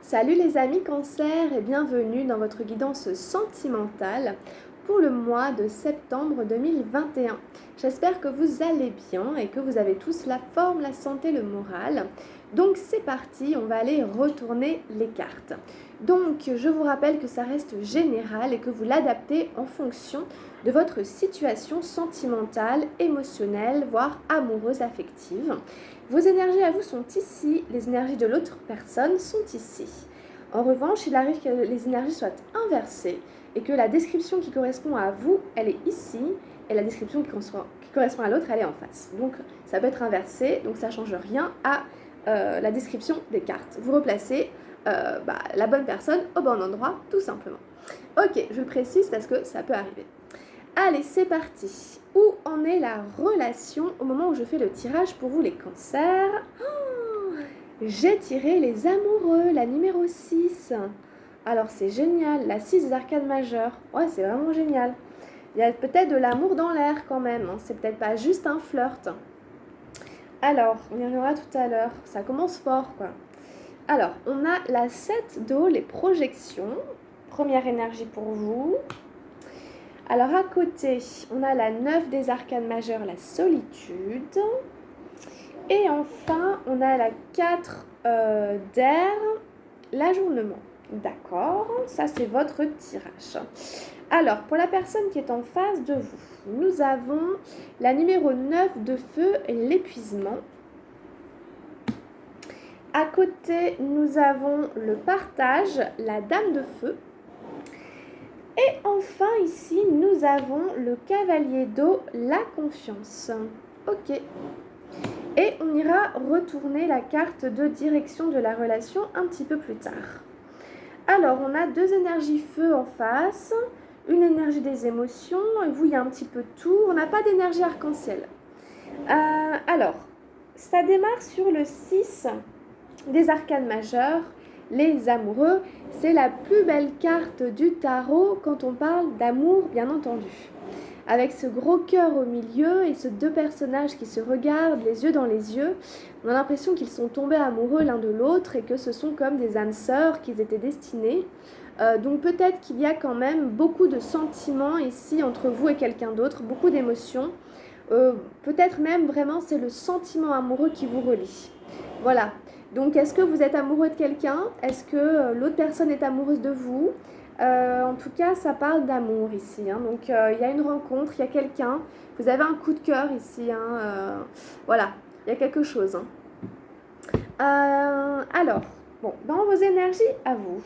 Salut les amis Cancer et bienvenue dans votre guidance sentimentale pour le mois de septembre 2021. J'espère que vous allez bien et que vous avez tous la forme, la santé, le moral. Donc c'est parti, on va aller retourner les cartes. Donc je vous rappelle que ça reste général et que vous l'adaptez en fonction de votre situation sentimentale, émotionnelle, voire amoureuse, affective. Vos énergies à vous sont ici, les énergies de l'autre personne sont ici. En revanche, il arrive que les énergies soient inversées et que la description qui correspond à vous, elle est ici, et la description qui correspond à l'autre, elle est en face. Donc ça peut être inversé, donc ça ne change rien à la description des cartes. Vous replacez la bonne personne au bon endroit, tout simplement. Ok, je le précise parce que ça peut arriver. Allez, c'est parti. Où en est la relation au moment où je fais le tirage pour vous les cancers? J'ai tiré les amoureux, la numéro 6. Alors c'est génial, la 6 des arcades majeures. Ouais, c'est vraiment génial. Il y a peut-être de l'amour dans l'air quand même, hein. C'est peut-être pas juste un flirt. Alors, on y reviendra tout à l'heure. Ça commence fort, quoi. Alors, on a la 7 d'eau, les projections. Première énergie pour vous. Alors, à côté, on a la 9 des arcanes majeures, la solitude. Et enfin, on a la 4 d'air, l'ajournement. D'accord, ça c'est votre tirage. Alors, pour la personne qui est en face de vous, nous avons la numéro 9 de feu, l'épuisement. À côté, nous avons le partage, la dame de feu. Et enfin, ici, nous avons le cavalier d'eau, la confiance. Ok. Et on ira retourner la carte de direction de la relation un petit peu plus tard. Alors, on a deux énergies feu en face, une énergie des émotions, et vous, il y a un petit peu de tout. On n'a pas d'énergie arc-en-ciel. Alors, ça démarre sur le 6 des arcanes majeures, les amoureux. C'est la plus belle carte du tarot quand on parle d'amour, bien entendu. Avec ce gros cœur au milieu et ces deux personnages qui se regardent les yeux dans les yeux, on a l'impression qu'ils sont tombés amoureux l'un de l'autre et que ce sont comme des âmes sœurs qu'ils étaient destinés. Donc peut-être qu'il y a quand même beaucoup de sentiments ici entre vous et quelqu'un d'autre, beaucoup d'émotions. Peut-être même vraiment c'est le sentiment amoureux qui vous relie. Voilà. Donc est-ce que vous êtes amoureux de quelqu'un? Est-ce que l'autre personne est amoureuse de vous? En tout cas, ça parle d'amour ici. Hein. Donc, il y a une rencontre, il y a quelqu'un. Vous avez un coup de cœur ici. Hein. Voilà, il y a quelque chose. Hein. Alors, bon, dans vos énergies, à vous,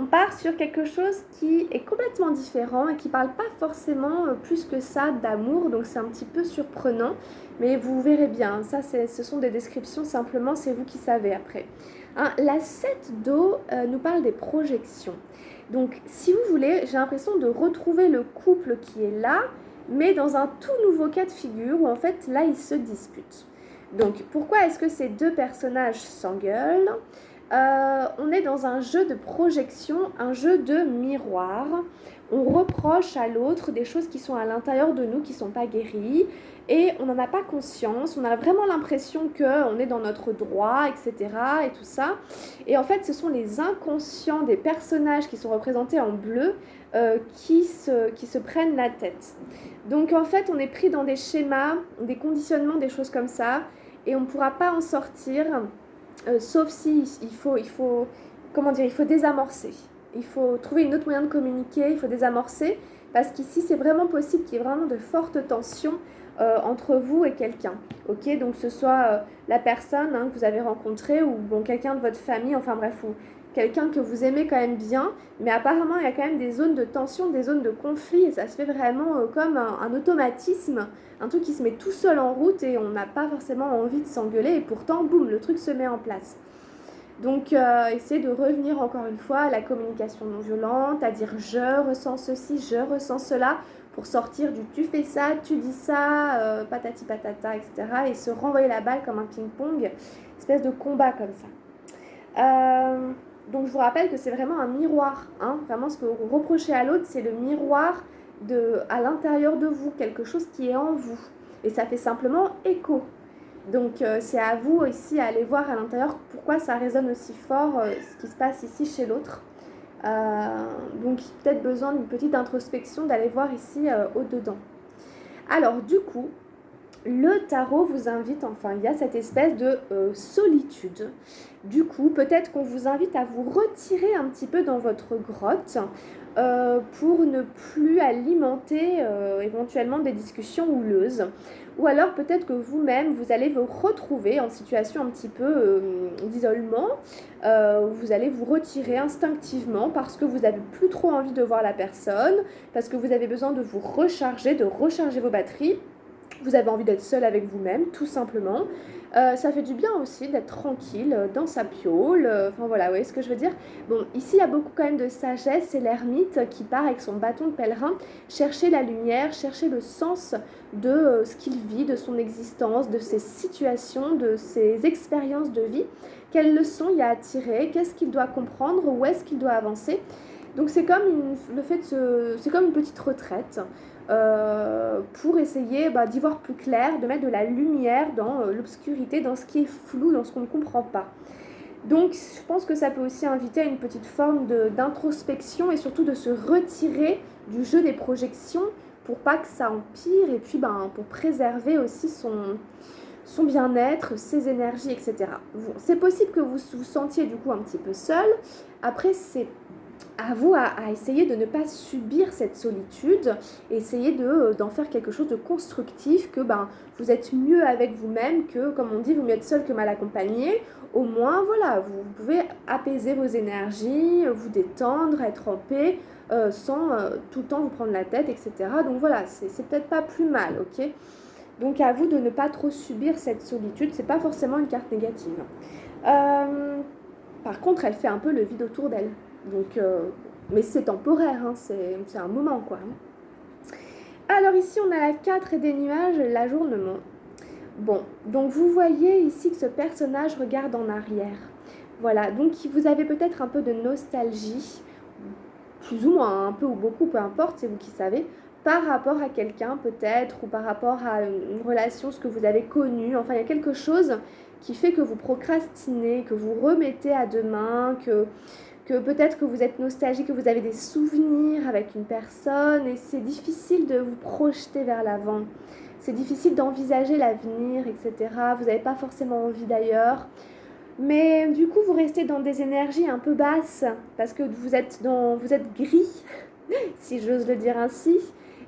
on part sur quelque chose qui est complètement différent et qui ne parle pas forcément plus que ça d'amour. Donc, c'est un petit peu surprenant. Mais vous verrez bien, ça, ce sont des descriptions simplement, c'est vous qui savez après. Hein, la 7 d'eau nous parle des projections. Donc, si vous voulez, j'ai l'impression de retrouver le couple qui est là, mais dans un tout nouveau cas de figure où en fait, là, ils se disputent. Donc, pourquoi est-ce que ces deux personnages s'engueulent? On est dans un jeu de projection, un jeu de miroir. On reproche à l'autre des choses qui sont à l'intérieur de nous, qui ne sont pas guéries, et on n'en a pas conscience. On a vraiment l'impression qu'on est dans notre droit, etc. et tout ça. Et en fait, ce sont les inconscients des personnages qui sont représentés en bleu qui se prennent la tête. Donc en fait, on est pris dans des schémas, des conditionnements, des choses comme ça, et on ne pourra pas en sortir. Sauf si il faut, comment dire, il faut désamorcer. Il faut trouver une autre moyen de communiquer, il faut désamorcer, parce qu'ici c'est vraiment possible qu'il y ait vraiment de fortes tensions entre vous et quelqu'un. Ok, donc que ce soit la personne que vous avez rencontrée ou bon, quelqu'un de votre famille, enfin bref, ou quelqu'un que vous aimez quand même bien, mais apparemment il y a quand même des zones de tension, des zones de conflit, et ça se fait vraiment comme un automatisme, un truc qui se met tout seul en route et on n'a pas forcément envie de s'engueuler, et pourtant, boum, le truc se met en place. Donc, essayez de revenir encore une fois à la communication non violente, à dire je ressens ceci, je ressens cela, pour sortir du tu fais ça, tu dis ça, patati patata, etc. Et se renvoyer la balle comme un ping-pong, espèce de combat comme ça. Donc je vous rappelle que c'est vraiment un miroir. Hein. Vraiment, ce que vous reprochez à l'autre, c'est le miroir à l'intérieur de vous, quelque chose qui est en vous. Et ça fait simplement écho. Donc c'est à vous aussi à aller voir à l'intérieur pourquoi ça résonne aussi fort ce qui se passe ici chez l'autre. Donc peut-être besoin d'une petite introspection, d'aller voir ici au-dedans. Alors du coup, le tarot vous invite, enfin il y a cette espèce de solitude. Du coup, peut-être qu'on vous invite à vous retirer un petit peu dans votre grotte pour ne plus alimenter éventuellement des discussions houleuses. Ou alors peut-être que vous-même, vous allez vous retrouver en situation un petit peu d'isolement. Vous allez vous retirer instinctivement parce que vous n'avez plus trop envie de voir la personne, parce que vous avez besoin de vous recharger, de recharger vos batteries. Vous avez envie d'être seul avec vous-même, tout simplement. Ça fait du bien aussi d'être tranquille dans sa piaule. Enfin voilà, vous voyez ce que je veux dire. Bon, ici, il y a beaucoup quand même de sagesse. C'est l'ermite qui part avec son bâton de pèlerin chercher la lumière, chercher le sens de ce qu'il vit, de son existence, de ses situations, de ses expériences de vie. Quelles leçons il y a à tirer, qu'est-ce qu'il doit comprendre, où est-ce qu'il doit avancer. Donc c'est comme c'est comme une petite retraite pour essayer d'y voir plus clair, de mettre de la lumière dans l'obscurité, dans ce qui est flou, dans ce qu'on ne comprend pas. Donc je pense que ça peut aussi inviter à une petite forme d'introspection et surtout de se retirer du jeu des projections pour pas que ça empire et puis pour préserver aussi son bien-être, ses énergies, etc. Bon, c'est possible que vous vous sentiez du coup un petit peu seul. Après, c'est à vous à essayer de ne pas subir cette solitude, essayer d'en faire quelque chose de constructif, que vous êtes mieux avec vous-même, que comme on dit, vous mieux être seul que mal accompagné. Au moins, voilà, vous pouvez apaiser vos énergies, vous détendre, être en paix, sans tout le temps vous prendre la tête, etc. Donc voilà, c'est peut-être pas plus mal, ok ? Donc à vous de ne pas trop subir cette solitude, c'est pas forcément une carte négative. Par contre, elle fait un peu le vide autour d'elle. Donc, mais c'est temporaire, hein, c'est un moment quoi. Alors ici on a la 4 des nuages, l'ajournement. Bon, donc vous voyez ici que ce personnage regarde en arrière. Voilà, donc vous avez peut-être un peu de nostalgie, plus ou moins, un peu ou beaucoup, peu importe, c'est vous qui savez, par rapport à quelqu'un peut-être, ou par rapport à une relation, ce que vous avez connu. Enfin, il y a quelque chose qui fait que vous procrastinez, que vous remettez à demain, que peut-être que vous êtes nostalgique, que vous avez des souvenirs avec une personne et c'est difficile de vous projeter vers l'avant. C'est difficile d'envisager l'avenir, etc. Vous n'avez pas forcément envie d'ailleurs. Mais du coup, vous restez dans des énergies un peu basses parce que vous êtes gris, si j'ose le dire ainsi.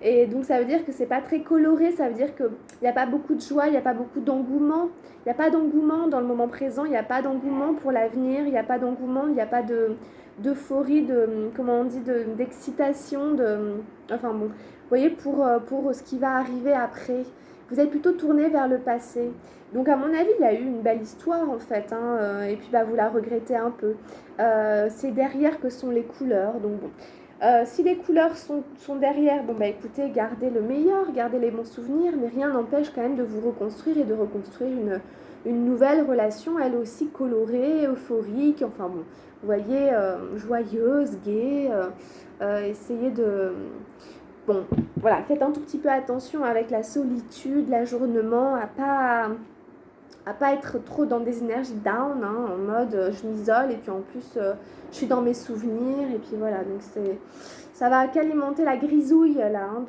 Et donc ça veut dire que c'est pas très coloré, ça veut dire qu'il n'y a pas beaucoup de joie, il n'y a pas beaucoup d'engouement. Il n'y a pas d'engouement dans le moment présent, il n'y a pas d'engouement pour l'avenir, il n'y a pas d'engouement, il n'y a pas d'euphorie, comment on dit, d'excitation, enfin bon, vous voyez, pour ce qui va arriver après. Vous êtes plutôt tourné vers le passé. Donc à mon avis, il y a eu une belle histoire en fait, hein, et puis vous la regrettez un peu. C'est derrière que sont les couleurs, donc bon. Si les couleurs sont derrière, écoutez, gardez le meilleur, gardez les bons souvenirs, mais rien n'empêche quand même de vous reconstruire et de reconstruire une nouvelle relation, elle aussi colorée, euphorique, enfin bon, vous voyez, joyeuse, gaie, essayez de... Bon, voilà, faites un tout petit peu attention avec la solitude, l'ajournement, à pas être trop dans des énergies down, hein, en mode je m'isole et puis en plus je suis dans mes souvenirs et puis voilà, donc ça va qu'alimenter la grisouille là, hein,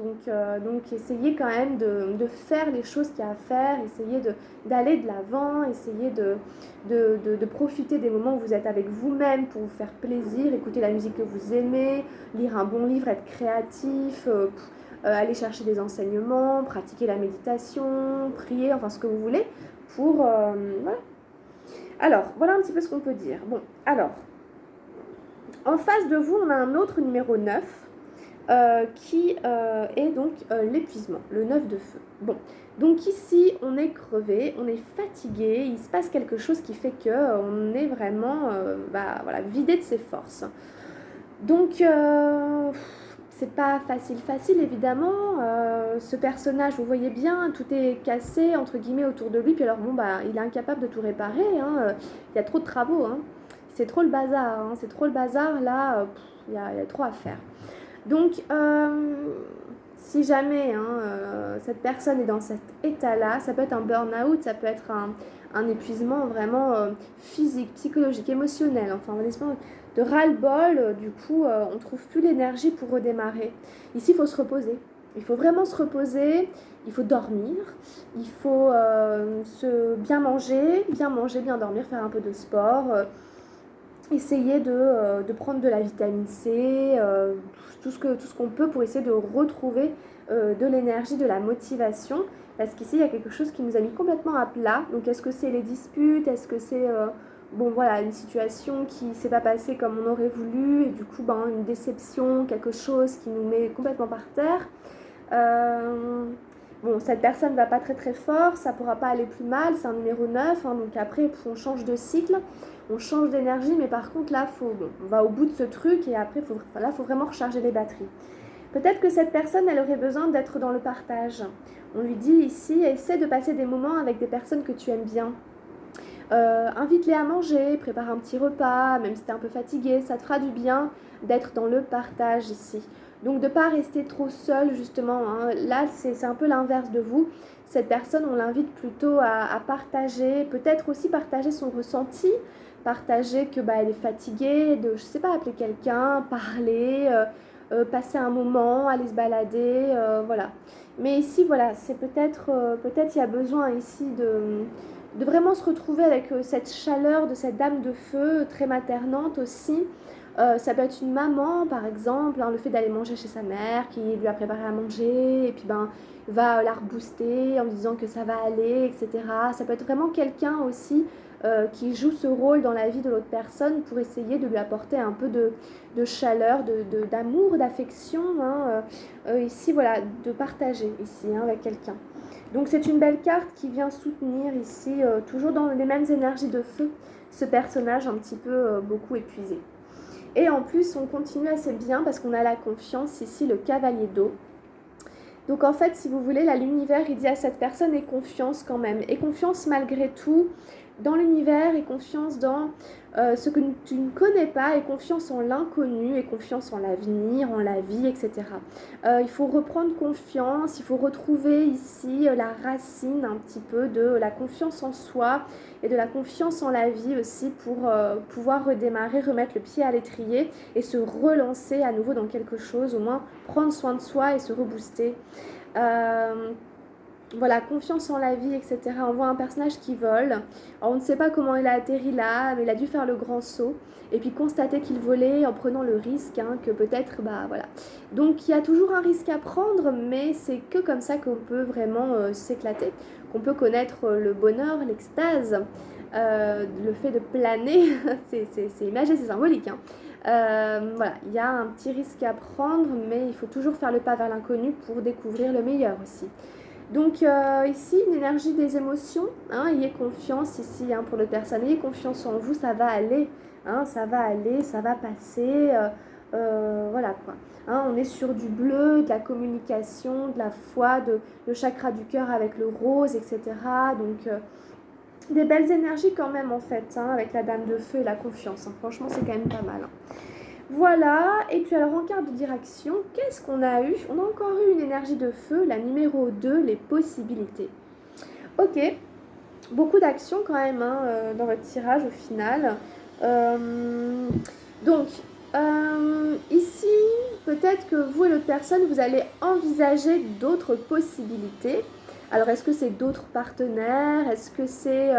donc essayez quand même de faire les choses qu'il y a à faire, essayez d'aller de l'avant, essayez de profiter des moments où vous êtes avec vous-même pour vous faire plaisir, écouter la musique que vous aimez, lire un bon livre, être créatif, aller chercher des enseignements, pratiquer la méditation, prier, enfin ce que vous voulez. Voilà. Alors, voilà un petit peu ce qu'on peut dire. Bon, alors, en face de vous, on a un autre numéro 9 qui est donc l'épuisement, le 9 de feu. Bon, donc ici, on est crevé, on est fatigué, il se passe quelque chose qui fait qu'on est vraiment vidé de ses forces. Donc, c'est pas facile évidemment. Ce personnage, vous voyez bien, tout est cassé entre guillemets autour de lui. Puis alors il est incapable de tout réparer. Il y a trop de travaux. C'est trop le bazar. C'est trop le bazar là. Il y a trop à faire. Donc Si jamais cette personne est dans cet état-là, ça peut être un burn-out, ça peut être un épuisement vraiment physique, psychologique, émotionnel, enfin un espèce de ras-le-bol, du coup on ne trouve plus l'énergie pour redémarrer. Ici il faut se reposer, il faut vraiment se reposer, il faut dormir, il faut bien manger, bien dormir, faire un peu de sport, essayer de prendre de la vitamine C, tout ce qu'on peut pour essayer de retrouver de l'énergie, de la motivation. Parce qu'ici, il y a quelque chose qui nous a mis complètement à plat. Donc, est-ce que c'est les disputes? Est-ce que c'est une situation qui ne s'est pas passée comme on aurait voulu? Et du coup, une déception, quelque chose qui nous met complètement par terre. Cette personne ne va pas très très fort, ça ne pourra pas aller plus mal, c'est un numéro 9, donc après on change de cycle, on change d'énergie, mais par contre là, on va au bout de ce truc et après il faut vraiment recharger les batteries. Peut-être que cette personne, elle aurait besoin d'être dans le partage. On lui dit ici, essaie de passer des moments avec des personnes que tu aimes bien. Invite-les à manger, prépare un petit repas, même si tu es un peu fatigué, ça te fera du bien d'être dans le partage ici. Donc de ne pas rester trop seul justement, là c'est un peu l'inverse de vous. Cette personne, on l'invite plutôt à partager, peut-être aussi partager son ressenti, partager que elle est fatiguée, je sais pas, appeler quelqu'un, parler, passer un moment, aller se balader, voilà. Mais ici, voilà, c'est peut-être il y a besoin ici de vraiment se retrouver avec cette chaleur de cette dame de feu très maternante aussi. Ça peut être une maman par exemple, le fait d'aller manger chez sa mère qui lui a préparé à manger et puis va la rebooster en lui disant que ça va aller, etc. Ça peut être vraiment quelqu'un aussi qui joue ce rôle dans la vie de l'autre personne pour essayer de lui apporter un peu de chaleur, d'amour, d'affection, ici voilà, de partager ici avec quelqu'un. Donc c'est une belle carte qui vient soutenir ici, toujours dans les mêmes énergies de feu, ce personnage un petit peu beaucoup épuisé. Et en plus, on continue assez bien parce qu'on a la confiance ici, le cavalier d'eau. Donc en fait, si vous voulez, là, l'univers, il dit à cette personne, aie confiance quand même. Aie confiance malgré tout dans l'univers, aie confiance dans ce que tu ne connais pas, aie confiance en l'inconnu, aie confiance en l'avenir, en la vie, etc. Il faut reprendre confiance, il faut retrouver ici la racine un petit peu de la confiance en soi et de la confiance en la vie aussi pour pouvoir redémarrer, remettre le pied à l'étrier et se relancer à nouveau dans quelque chose, au moins prendre soin de soi et se rebooster. Voilà, confiance en la vie, etc. On voit un personnage qui vole. Alors, on ne sait pas comment il a atterri là, mais il a dû faire le grand saut. Et puis constater qu'il volait en prenant le risque, que peut-être, voilà. Donc il y a toujours un risque à prendre, mais c'est que comme ça qu'on peut vraiment s'éclater, qu'on peut connaître le bonheur, l'extase, le fait de planer. c'est imagé, c'est symbolique. Voilà, il y a un petit risque à prendre, mais il faut toujours faire le pas vers l'inconnu pour découvrir le meilleur aussi. Donc ici, une énergie des émotions, ayez confiance ici pour le personne, ayez confiance en vous, ça va aller, ça va aller, ça va passer, voilà quoi. On est sur du bleu, de la communication, de la foi, le chakra du cœur avec le rose, etc. Donc des belles énergies quand même en fait, avec la dame de feu et la confiance, franchement c'est quand même pas mal. Voilà, et puis alors en carte de direction, qu'est-ce qu'on a eu? On a encore eu une énergie de feu, la numéro 2, les possibilités. Ok, beaucoup d'actions quand même dans votre tirage au final. Donc, ici, peut-être que vous et l'autre personne, vous allez envisager d'autres possibilités. Alors, est-ce que c'est d'autres partenaires? Est-ce que c'est...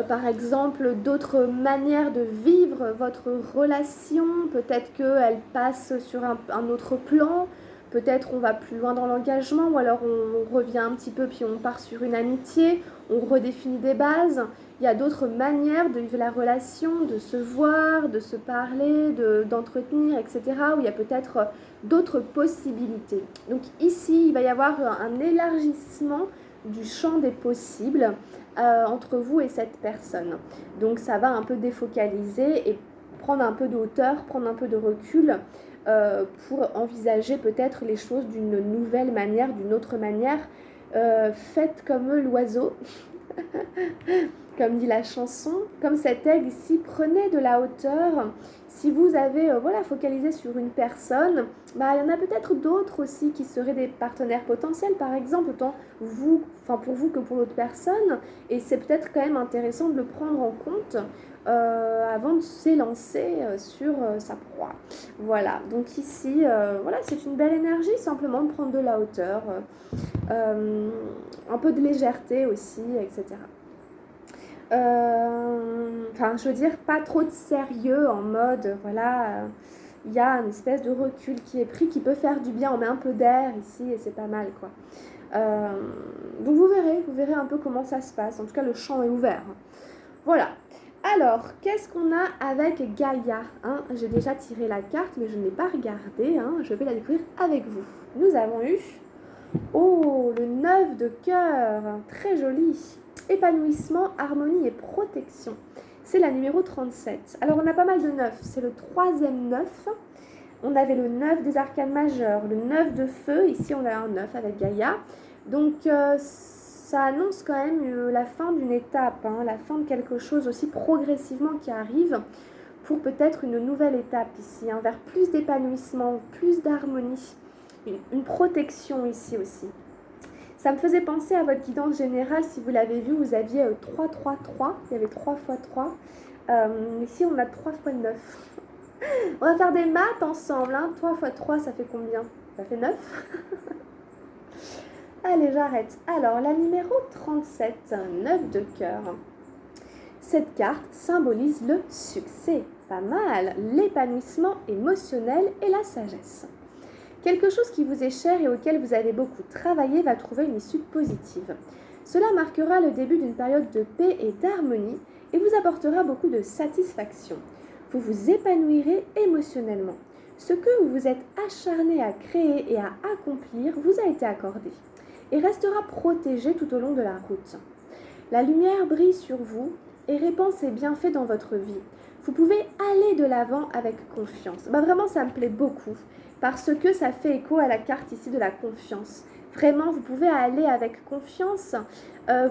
par exemple, d'autres manières de vivre votre relation, peut-être qu'elle passe sur un autre plan, peut-être on va plus loin dans l'engagement, ou alors on revient un petit peu puis on part sur une amitié, on redéfinit des bases. Il y a d'autres manières de vivre la relation, de se voir, de se parler, d'entretenir, etc., où il y a peut-être d'autres possibilités. Donc ici, il va y avoir un élargissement du champ des possibles entre vous et cette personne. Donc ça va un peu défocaliser et prendre un peu de hauteur, prendre un peu de recul pour envisager peut-être les choses d'une nouvelle manière, d'une autre manière. Faites comme l'oiseau. comme dit la chanson, comme cet aigle ici, prenez de la hauteur. Si vous avez voilà, focalisé sur une personne, bah, il y en a peut-être d'autres aussi qui seraient des partenaires potentiels, par exemple, autant vous, enfin pour vous que pour l'autre personne. Et c'est peut-être quand même intéressant de le prendre en compte avant de s'élancer sur sa proie. Voilà, donc ici, voilà, c'est une belle énergie, simplement de prendre de la hauteur, un peu de légèreté aussi, etc. Enfin, je veux dire, pas trop de sérieux en mode, voilà, il y a une espèce de recul qui est pris, qui peut faire du bien, on met un peu d'air ici et c'est pas mal, quoi. Euh, donc vous verrez un peu comment ça se passe, en tout cas le champ est ouvert. Voilà. Alors, qu'est-ce qu'on a avec Gaïa, hein? J'ai déjà tiré la carte, mais je ne l'ai pas regardée, hein. Je vais la découvrir avec vous. Nous avons eu, oh, le 9 de cœur, très joli. Épanouissement, harmonie et protection. C'est la numéro 37. Alors, on a pas mal de 9. C'est le troisième 9. On avait le 9 des arcanes majeures, le 9 de feu. Ici, on a un 9 avec Gaïa. Donc, ça annonce quand même la fin d'une étape, hein, la fin de quelque chose aussi progressivement qui arrive pour peut-être une nouvelle étape ici, hein, vers plus d'épanouissement, plus d'harmonie, une protection ici aussi. Ça me faisait penser à votre guidance générale, si vous l'avez vu, vous aviez 3, 3, 3, il y avait 3 fois 3. Ici, on a 3 fois 9. On va faire des maths ensemble, hein. 3 fois 3, ça fait combien? Ça fait 9. Allez, j'arrête. Alors, la numéro 37, 9 de cœur. Cette carte symbolise le succès, pas mal, l'épanouissement émotionnel et la sagesse. Quelque chose qui vous est cher et auquel vous avez beaucoup travaillé va trouver une issue positive. Cela marquera le début d'une période de paix et d'harmonie et vous apportera beaucoup de satisfaction. Vous vous épanouirez émotionnellement. Ce que vous vous êtes acharné à créer et à accomplir vous a été accordé et restera protégé tout au long de la route. La lumière brille sur vous et répand ses bienfaits dans votre vie. Vous pouvez aller de l'avant avec confiance. Vraiment, ça me plaît beaucoup parce que ça fait écho à la carte ici de la confiance. Vraiment, vous pouvez aller avec confiance.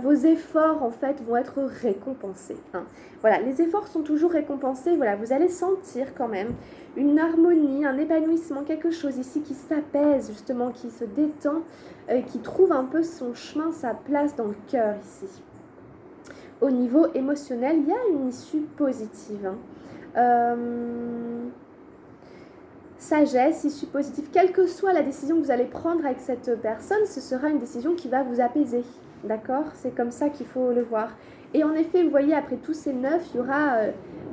Vos efforts, en fait, vont être récompensés, hein. Voilà, les efforts sont toujours récompensés. Voilà, vous allez sentir quand même une harmonie, un épanouissement, quelque chose ici qui s'apaise, justement, qui se détend, qui trouve un peu son chemin, sa place dans le cœur ici. Au niveau émotionnel, il y a une issue positive, hein. Sagesse, issue positive. Quelle que soit la décision que vous allez prendre avec cette personne, ce sera une décision qui va vous apaiser. D'accord? C'est comme ça qu'il faut le voir. Et en effet, vous voyez, après tous ces 9, il y aura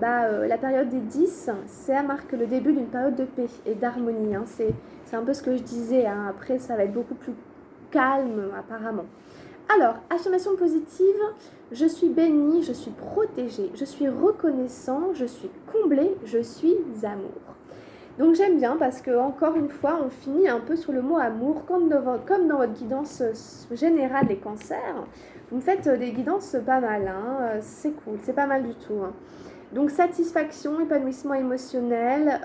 la période des 10. Ça marque le début d'une période de paix et d'harmonie, hein. C'est un peu ce que je disais, hein. Après, ça va être beaucoup plus calme, apparemment. Alors, affirmation positive, je suis bénie, je suis protégée, je suis reconnaissant, je suis comblée, je suis amour. Donc j'aime bien parce que encore une fois, on finit un peu sur le mot amour, comme dans votre guidance générale des cancers. Vous me faites des guidances pas mal, hein. C'est cool, c'est pas mal du tout, hein. Donc satisfaction, épanouissement émotionnel,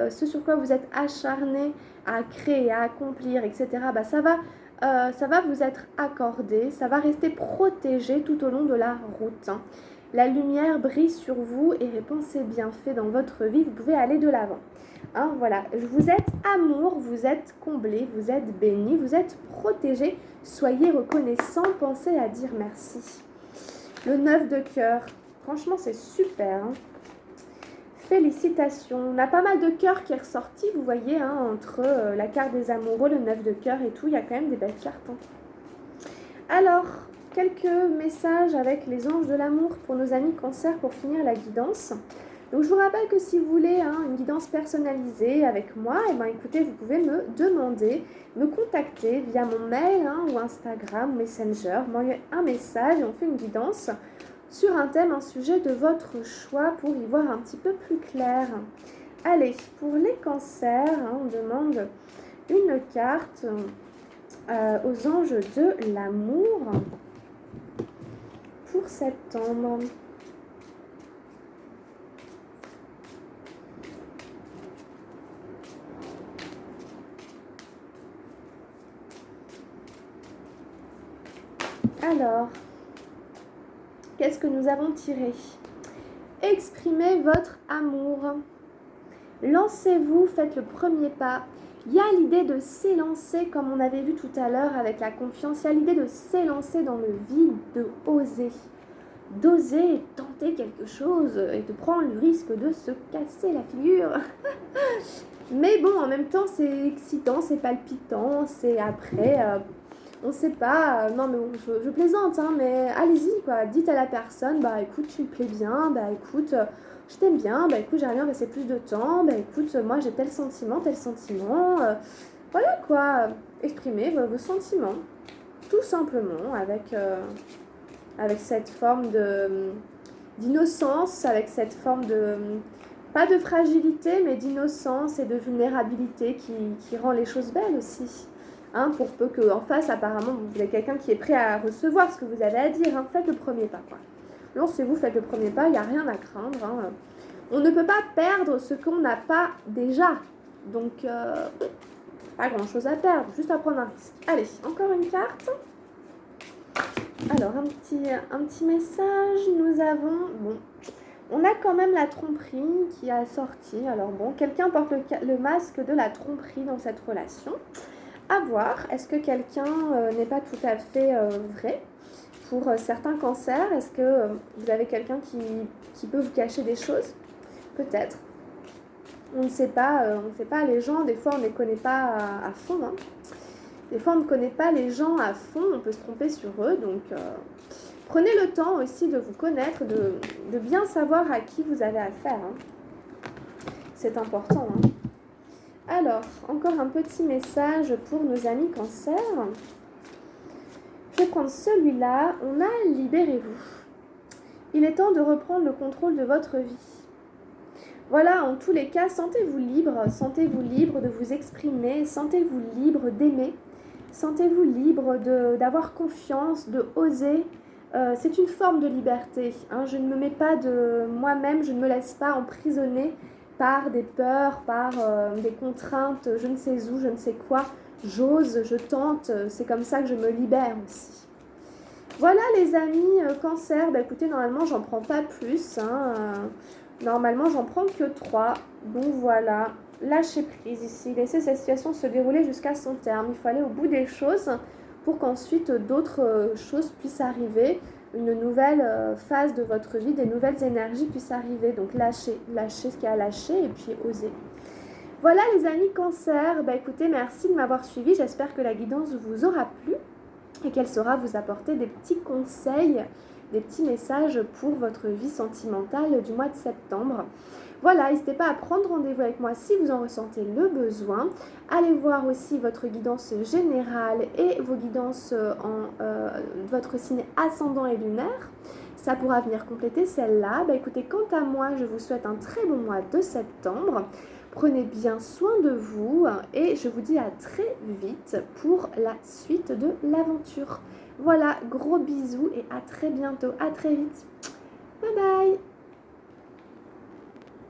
ce sur quoi vous êtes acharné à créer, à accomplir, etc. Ça va vous être accordé, ça va rester protégé tout au long de la route, hein. La lumière brille sur vous et répand ses bienfaits dans votre vie, vous pouvez aller de l'avant. Hein, voilà, vous êtes amour, vous êtes comblé, vous êtes béni, vous êtes protégé. Soyez reconnaissant, pensez à dire merci. Le 9 de cœur, franchement c'est super, hein. Félicitations. On a pas mal de cœurs qui est ressorti, vous voyez, hein, entre la carte des amoureux, le 9 de cœur et tout, il y a quand même des belles cartes, hein. Alors, quelques messages avec les anges de l'amour pour nos amis cancer pour finir la guidance. Donc je vous rappelle que si vous voulez une guidance personnalisée avec moi, écoutez, vous pouvez me demander, me contacter via mon mail ou Instagram, Messenger, m'envoyer un message et on fait une guidance sur un thème, un sujet de votre choix pour y voir un petit peu plus clair. Allez, pour les cancers, on demande une carte aux anges de l'amour pour septembre. Alors, qu'est-ce que nous avons tiré? Exprimez votre amour. Lancez-vous, faites le premier pas. Il y a l'idée de s'élancer, comme on avait vu tout à l'heure avec la confiance. Il y a l'idée de s'élancer dans le vide, de oser. D'oser tenter quelque chose et de prendre le risque de se casser la figure. Mais bon, en même temps, c'est excitant, c'est palpitant, c'est après... on sait pas, non mais bon, je plaisante, hein, mais allez-y quoi, dites à la personne, bah écoute, tu me plais bien, bah écoute, je t'aime bien, bah écoute, j'aimerais bien passer plus de temps, bah écoute, moi j'ai tel sentiment, voilà quoi, exprimez vos sentiments, tout simplement, avec cette forme d'innocence, avec cette forme de, pas de fragilité, mais d'innocence et de vulnérabilité qui rend les choses belles aussi. Hein, pour peu qu'en face, apparemment, vous avez quelqu'un qui est prêt à recevoir ce que vous avez à dire. Hein. Faites le premier pas. Quoi. Lancez-vous, faites le premier pas, il n'y a rien à craindre. Hein. On ne peut pas perdre ce qu'on n'a pas déjà. Donc, pas grand-chose à perdre, juste à prendre un risque. Allez, encore une carte. Alors, un petit message. Nous avons... Bon, on a quand même la tromperie qui a sorti. Alors bon, quelqu'un porte le masque de la tromperie dans cette relation. À voir, est-ce que quelqu'un n'est pas tout à fait vrai pour certains cancers? Est-ce que vous avez quelqu'un qui peut vous cacher des choses? Peut-être. On ne sait pas, les gens, des fois on ne les connaît pas à fond. Hein. Des fois on ne connaît pas les gens à fond, on peut se tromper sur eux. Donc prenez le temps aussi de vous connaître, de bien savoir à qui vous avez affaire. Hein. C'est important. Hein. Alors, encore un petit message pour nos amis cancer. Je vais prendre celui-là. On a libérez-vous. Il est temps de reprendre le contrôle de votre vie. Voilà, en tous les cas, sentez-vous libre de vous exprimer, sentez-vous libre d'aimer, sentez-vous libre d'avoir confiance, de oser. C'est une forme de liberté. Hein. Je ne me mets pas de moi-même, je ne me laisse pas emprisonner par des peurs, par des contraintes, je ne sais où, je ne sais quoi. J'ose, je tente, c'est comme ça que je me libère aussi. Voilà les amis, cancer, bah écoutez, normalement j'en prends pas plus. Hein, normalement j'en prends que 3. Donc voilà, lâchez prise ici, laissez cette situation se dérouler jusqu'à son terme. Il faut aller au bout des choses pour qu'ensuite d'autres choses puissent arriver. Une nouvelle phase de votre vie, des nouvelles énergies puissent arriver. Donc lâchez ce qu'il y a à lâcher et puis osez. Voilà les amis cancer, bah écoutez, merci de m'avoir suivi. J'espère que la guidance vous aura plu et qu'elle saura vous apporter des petits conseils, des petits messages pour votre vie sentimentale du mois de septembre. Voilà, n'hésitez pas à prendre rendez-vous avec moi si vous en ressentez le besoin. Allez voir aussi votre guidance générale et vos guidances votre signe ascendant et lunaire. Ça pourra venir compléter celle-là. Bah, écoutez, quant à moi, je vous souhaite un très bon mois de septembre. Prenez bien soin de vous et je vous dis à très vite pour la suite de l'aventure. Voilà, gros bisous et à très bientôt. À très vite. Bye bye.